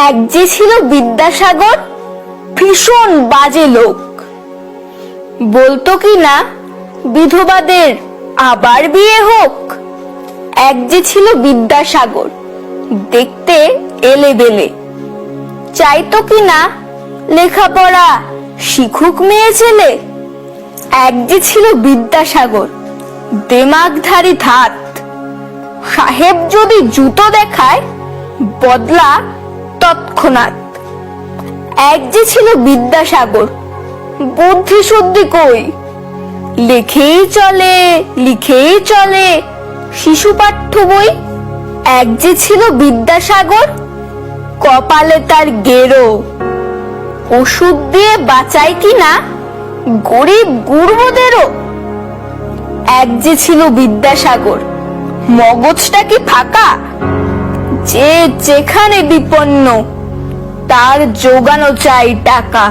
এক যে ছিল বিদ্যাসাগর, ভীষণ বাজে লোক। বলতো কি না বিধবাদের আবার বিয়ে হোক। এক যে ছিল বিদ্যাসাগর, দেখতে এলেবেলে, চাইতো কি না লেখাপড়া শিখুক মেয়ে ছেলে। এক যে ছিল বিদ্যাসাগর, দেমাগধারী ধাত, সাহেব যদি জুতো দেখায় বদলা তৎক্ষণাৎ। এক যে ছিল বিদ্যাসাগর, বুদ্ধি শুদ্ধি কই, লিখেই চলে শিশু পাঠ্য বই। এক যে ছিল বিদ্যাসাগর, কপালে তার গেরো, ওষুধ দিয়ে বাঁচায় কিনা গরিব গুরুদেরও। এক যে ছিল বিদ্যাসাগর, মগজটা কি ফাঁকা, যে যেখানে বিপন্ন তার জোগানো চাই টাকা।